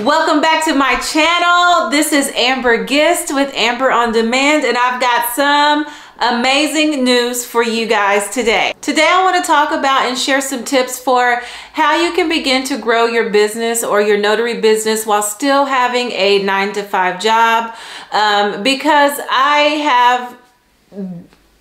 Welcome back to my channel. This is Amber Gist with Amber on Demand, and I've got some amazing news for you guys today. Today I want to talk about and share some tips for how you can begin to grow your business or your notary business while still having a 9-to-5 job, because I have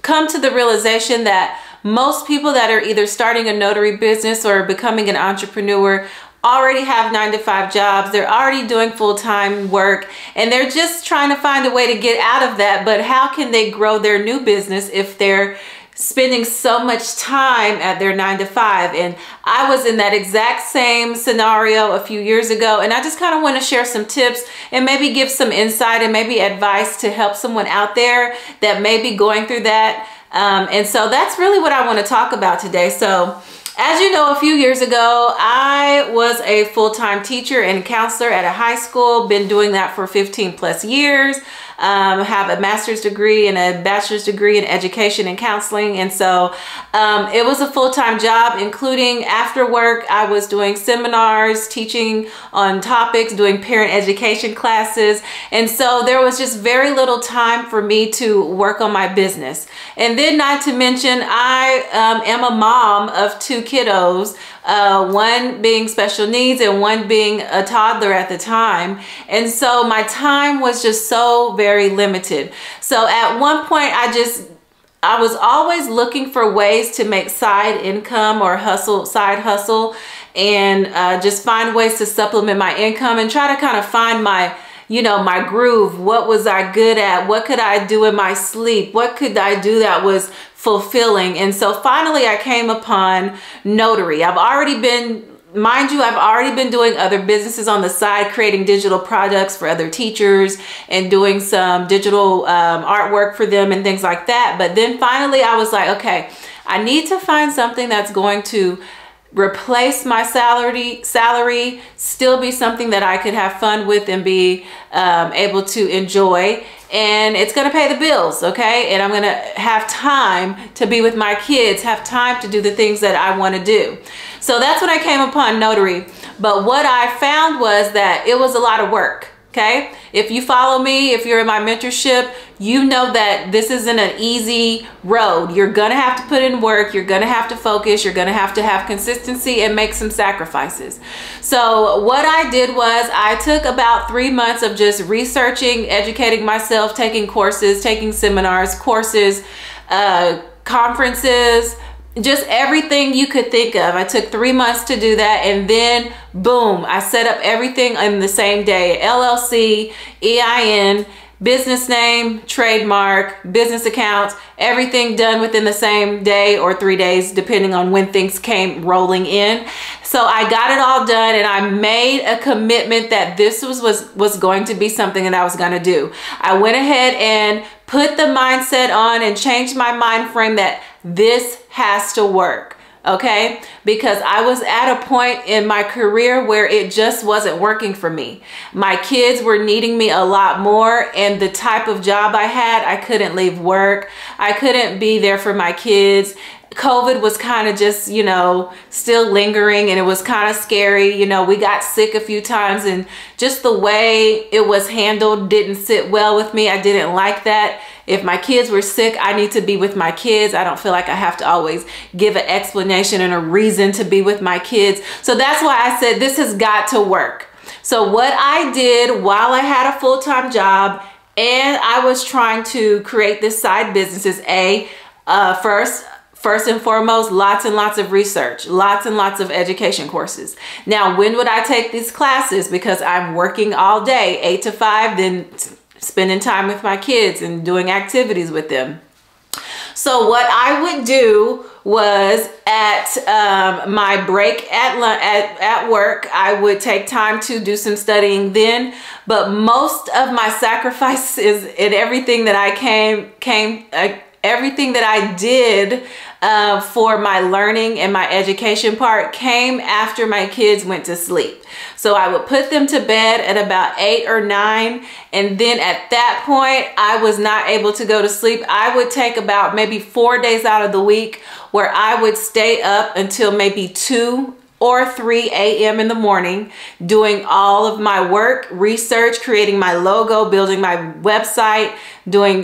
come to the realization that most people that are either starting a notary business or becoming an entrepreneur already have 9-to-5 jobs. They're already doing full-time work and they're just trying to find a way to get out of that. But how can they grow their new business if they're spending so much time at their 9-to-5? And I was in that exact same scenario a few years ago, and I just kind of want to share some tips and maybe give some insight and maybe advice to help someone out there that may be going through that. And so that's really what I want to talk about today. So as you know, a few years ago, I was a full-time teacher and counselor at a high school, been doing that for 15 plus years. Have a master's degree and a bachelor's degree in education and counseling. And so it was a full-time job, including after work, I was doing seminars, teaching on topics, doing parent education classes. And so there was just very little time for me to work on my business. And then not to mention, I am a mom of 2 kiddos, one being special needs and one being a toddler at the time. And so my time was just so very limited. So at one point I was always looking for ways to make side income or side hustle and just find ways to supplement my income and try to kind of find my my groove. What was I good at? What could I do in my sleep? What could I do that was fulfilling? And so finally I came upon notary. I've already been doing other businesses on the side, creating digital products for other teachers and doing some digital artwork for them and things like that. But then finally I was like, okay, I need to find something that's going to replace my salary, still be something that I could have fun with and be able to enjoy. And it's gonna pay the bills, okay? And I'm gonna have time to be with my kids, have time to do the things that I wanna do. So that's when I came upon notary. But what I found was that it was a lot of work, okay? If you follow me, if you're in my mentorship, you know that this isn't an easy road. You're gonna have to put in work, you're gonna have to focus, you're gonna have to have consistency and make some sacrifices. So what I did was I took about 3 months of just researching, educating myself, taking courses, taking seminars, courses, conferences, just everything you could think of. I took 3 months to do that, and then boom, I set up everything in the same day. LLC, EIN, business name, trademark, business accounts, everything done within the same day or 3 days, depending on when things came rolling in. So I got it all done, and I made a commitment that this was going to be something that I was gonna do. I went ahead and put the mindset on and changed my mind frame that this has to work, okay? Because I was at a point in my career where it just wasn't working for me. My kids were needing me a lot more, and the type of job I had, I couldn't leave work. I couldn't be there for my kids. COVID was kind of just, still lingering, and it was kind of scary. We got sick a few times, and just the way it was handled didn't sit well with me. I didn't like that. If my kids were sick, I need to be with my kids. I don't feel like I have to always give an explanation and a reason to be with my kids. So that's why I said this has got to work. So what I did while I had a full-time job and I was trying to create this side business is First and foremost, lots and lots of research, lots and lots of education courses. Now, when would I take these classes? Because I'm working all day, 8 to 5, then spending time with my kids and doing activities with them. So what I would do was at my break at work, I would take time to do some studying then. But most of my sacrifices and everything that everything that I did for my learning and my education part came after my kids went to sleep. So I would put them to bed at about 8 or 9, and then at that point I was not able to go to sleep. I would take about maybe 4 days out of the week where I would stay up until maybe 2 or 3 a.m. in the morning, doing all of my work, research, creating my logo, building my website, doing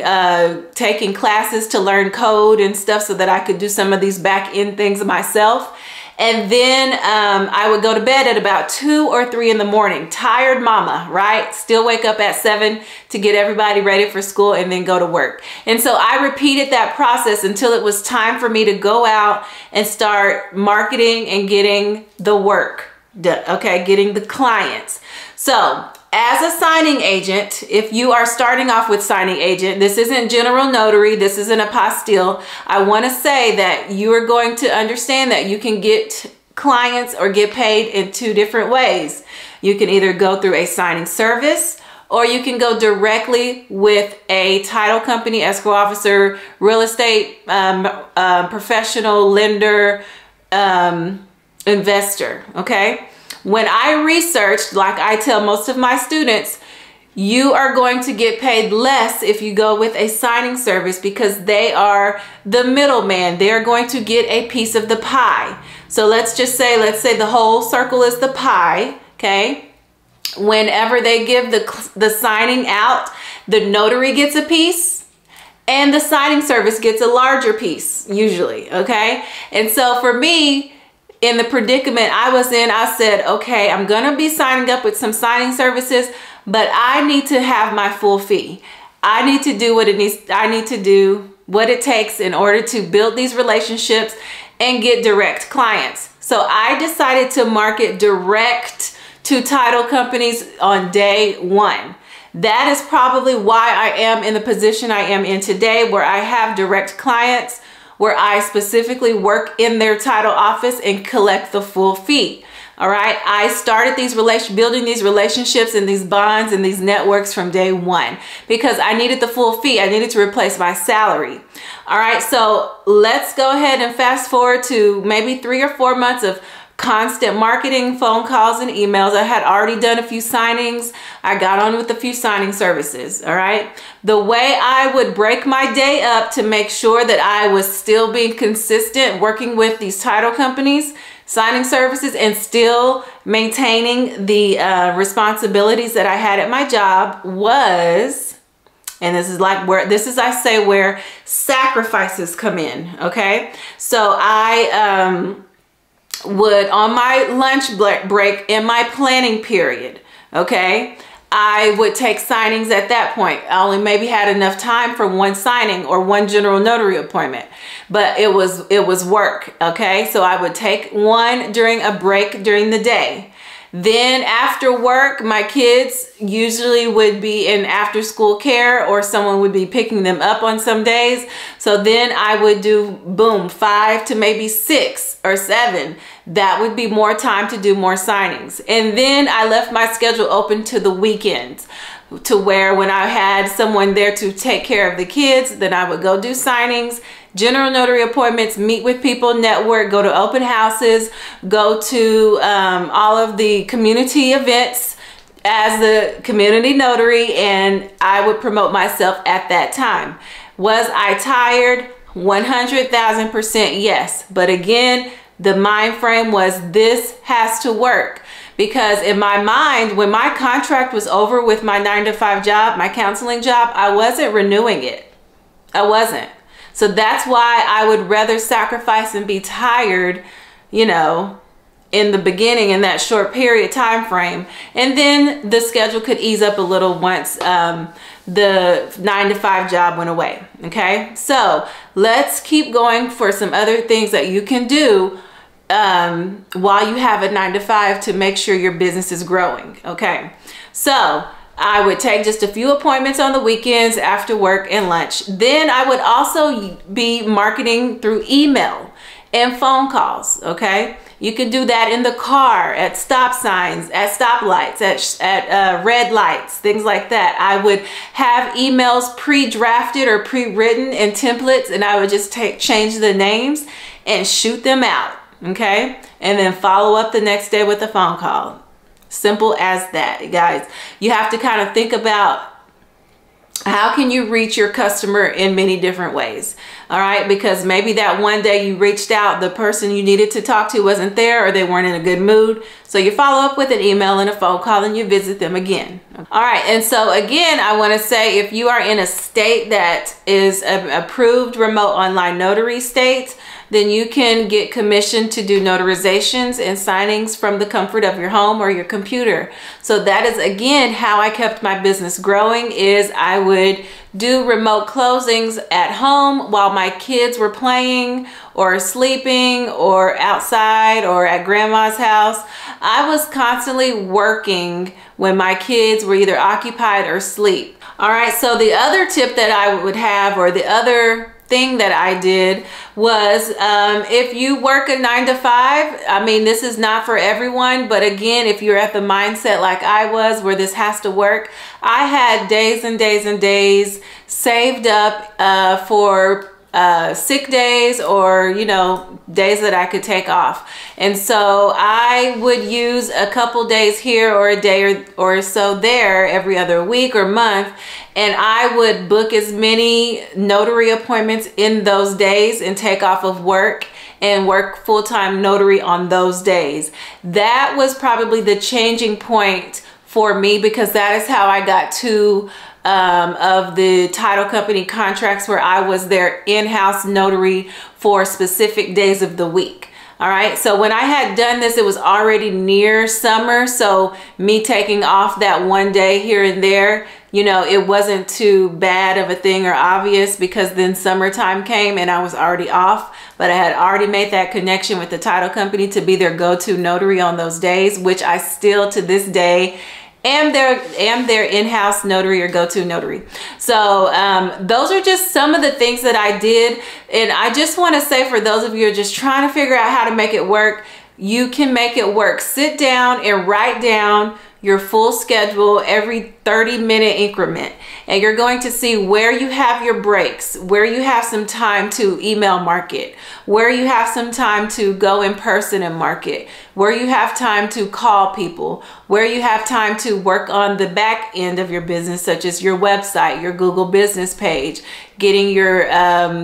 taking classes to learn code and stuff so that I could do some of these back end things myself. And then I would go to bed at about 2 or 3 in the morning. Tired mama, right? Still wake up at 7 to get everybody ready for school and then go to work. And so I repeated that process until it was time for me to go out and start marketing and getting the work done, okay? Getting the clients. So as a signing agent, if you are starting off with signing agent, this isn't general notary, this isn't apostille. I want to say that you are going to understand that you can get clients or get paid in 2 different ways. You can either go through a signing service, or you can go directly with a title company, escrow officer, real estate professional, lender, investor, okay? When I researched, like I tell most of my students, you are going to get paid less if you go with a signing service because they are the middleman. They're going to get a piece of the pie. So let's say the whole circle is the pie, okay? Whenever they give the signing out, the notary gets a piece and the signing service gets a larger piece usually, okay? And so for me, in the predicament I was in, I said, okay, I'm gonna be signing up with some signing services, but I need to have my full fee. I need to do what it takes in order to build these relationships and get direct clients. So I decided to market direct to title companies on day 1. That is probably why I am in the position I am in today, where I have direct clients, where I specifically work in their title office and collect the full fee. All right, I started building these relationships and these bonds and these networks from day 1 because I needed the full fee. I needed to replace my salary. All right, so let's go ahead and fast forward to maybe 3 or 4 months of constant marketing, phone calls, and emails. I had already done a few signings. I got on with a few signing services, all right? The way I would break my day up to make sure that I was still being consistent working with these title companies, signing services, and still maintaining the responsibilities that I had at my job was, and this is where sacrifices come in, okay? So I would, on my lunch break in my planning period, okay, I would take signings at that point. I only maybe had enough time for 1 signing or 1 general notary appointment, but it was work, okay? So I would take 1 during a break during the day. Then after work, my kids usually would be in after school care or someone would be picking them up on some days. So then I would do, boom, 5 to maybe 6 or 7. That would be more time to do more signings. And then I left my schedule open to the weekends, to where when I had someone there to take care of the kids, then I would go do signings, general notary appointments, meet with people, network, go to open houses, go to all of the community events as the community notary, and I would promote myself at that time. Was I tired? 100,000% yes. But again, the mind frame was this has to work. Because in my mind, when my contract was over with my 9-to-5 job, my counseling job, I wasn't renewing it. I wasn't. So that's why I would rather sacrifice and be tired, you know, in the beginning, in that short period time frame. And then the schedule could ease up a little once the 9-to-5 job went away. Okay, so let's keep going for some other things that you can do while you have a 9-to-5 to make sure your business is growing. Okay, so I would take just a few appointments on the weekends after work and lunch. Then I would also be marketing through email and phone calls. Okay, you can do that in the car, at stop signs, at stoplights, at red lights, things like that. I would have emails pre-drafted or pre-written in templates, and I would just change the names and shoot them out. Okay, and then follow up the next day with a phone call. Simple as that, guys. You have to kind of think about How can you reach your customer in many different ways? All right, because maybe that one day you reached out, the person you needed to talk to wasn't there, or they weren't in a good mood. So you follow up with an email and a phone call, and you visit them again. All right, and so again, I want to say, if you are in a state that is an approved remote online notary state, then you can get commissioned to do notarizations and signings from the comfort of your home or your computer. So that is, again, how I kept my business growing. Is I would do remote closings at home while my kids were playing or sleeping or outside or at grandma's house. I was constantly working when my kids were either occupied or asleep. All right, so the other tip that I would have, or the other thing that I did, was if you work a 9 to 5, I mean, this is not for everyone, but again, if you're at the mindset like I was, where this has to work, I had days and days and days saved up for sick days, or days that I could take off. And so I would use a couple days here or a day or so there every other week or month, and I would book as many notary appointments in those days and take off of work and work full-time notary on those days. That was probably the changing point for me, because that is how I got two of the title company contracts where I was their in-house notary for specific days of the week. All right, so when I had done this, it was already near summer, so me taking off that one day here and there, it wasn't too bad of a thing or obvious, because then summertime came and I was already off, but I had already made that connection with the title company to be their go-to notary on those days, which I still to this day am their in-house notary or go-to notary. So those are just some of the things that I did. And I just want to say, for those of you who are just trying to figure out how to make it work, you can make it work. Sit down and write down your full schedule every 30-minute increment, and you're going to see where you have your breaks, where you have some time to email market, where you have some time to go in person and market, where you have time to call people, where you have time to work on the back end of your business, such as your website, your Google business page, getting your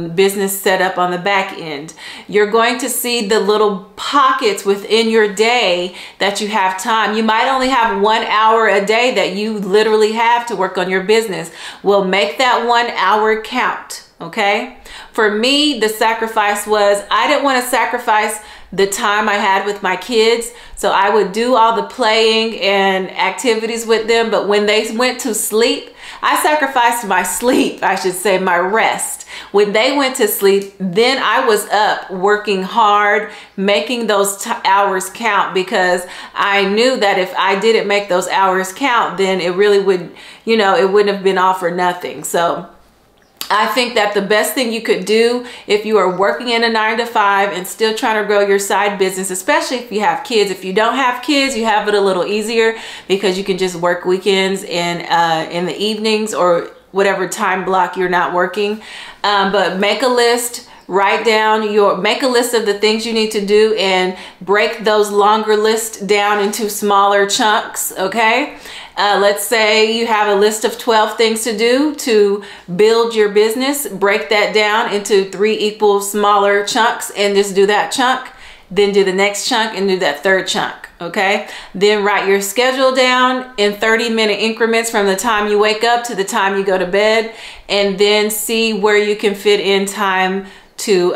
business set up on the back end. You're going to see the little pockets within your day that you have time. You might only have 1 hour a day that you literally have to work on your business. Well, make that 1 hour count, okay? For me, the sacrifice was, I didn't want to sacrifice the time I had with my kids, so I would do all the playing and activities with them, but when they went to sleep, I sacrificed my sleep, I should say, my rest. When they went to sleep, then I was up working hard, making those hours count, because I knew that if I didn't make those hours count, then it really would, it wouldn't have been all for nothing. So I think that the best thing you could do if you are working in a 9 to 5 and still trying to grow your side business, especially if you have kids. If you don't have kids, you have it a little easier, because you can just work weekends and in the evenings or whatever time block you're not working. But make a list. Write down make a list of the things you need to do, and break those longer lists down into smaller chunks, okay? Let's say you have a list of 12 things to do to build your business. Break that down into 3 equal smaller chunks, and just do that chunk, then do the next chunk, and do that third chunk, okay? Then write your schedule down in 30-minute increments from the time you wake up to the time you go to bed, and then see where you can fit in time to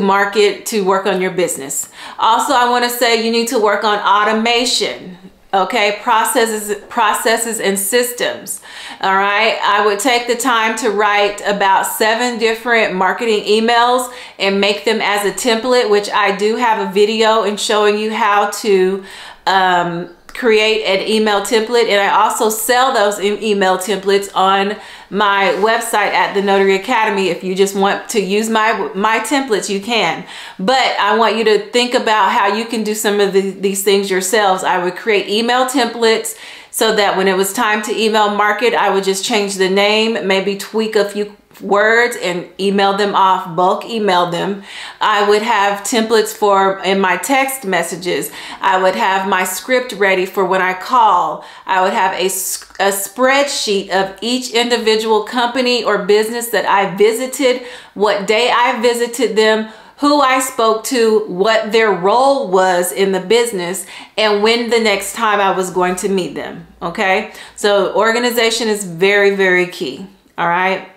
market, to work on your business. Also, I want to say you need to work on automation, okay? Processes and systems. All right, I would take the time to write about 7 different marketing emails and make them as a template, which I do have a video in showing you how to create an email template, and I also sell those email templates on my website at the Notary Academy. If you just want to use my templates, you can, but I want you to think about how you can do some of these things yourselves. I would create email templates so that when it was time to email market, I would just change the name, maybe tweak a few words and email them off, bulk email them. I would have templates for in my text messages. I would have my script ready for when I call. I would have a spreadsheet of each individual company or business that I visited, what day I visited them, who I spoke to, what their role was in the business, and when the next time I was going to meet them. Okay, so organization is very, very key. All right,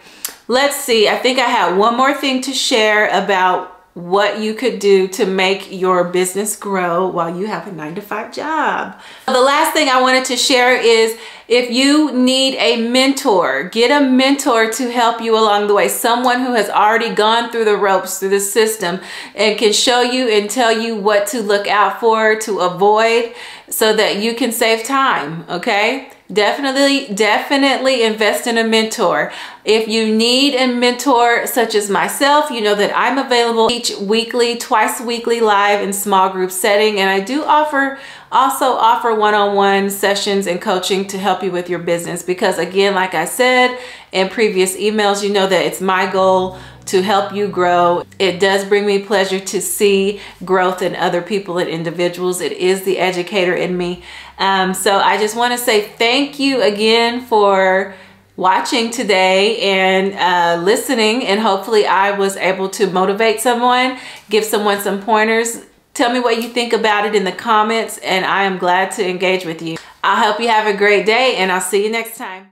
let's see. I think I had one more thing to share about what you could do to make your business grow while you have a 9-to-5 job. The last thing I wanted to share is if you need a mentor, get a mentor to help you along the way. Someone who has already gone through the ropes, through the system, and can show you and tell you what to look out for, to avoid, so that you can save time, okay? Definitely invest in a mentor. If you need a mentor such as myself, you know that I'm available each weekly, twice weekly live in small group setting, and I do also offer one-on-one sessions and coaching to help you with your business, because again, like I said in previous emails, you know that it's my goal to help you grow. It does bring me pleasure to see growth in other people and individuals. It is the educator in me. So I just want to say thank you again for watching today and listening, and hopefully I was able to motivate someone, give someone some pointers. Tell me what you think about it in the comments, and I am glad to engage with you. I hope you have a great day, and I'll see you next time.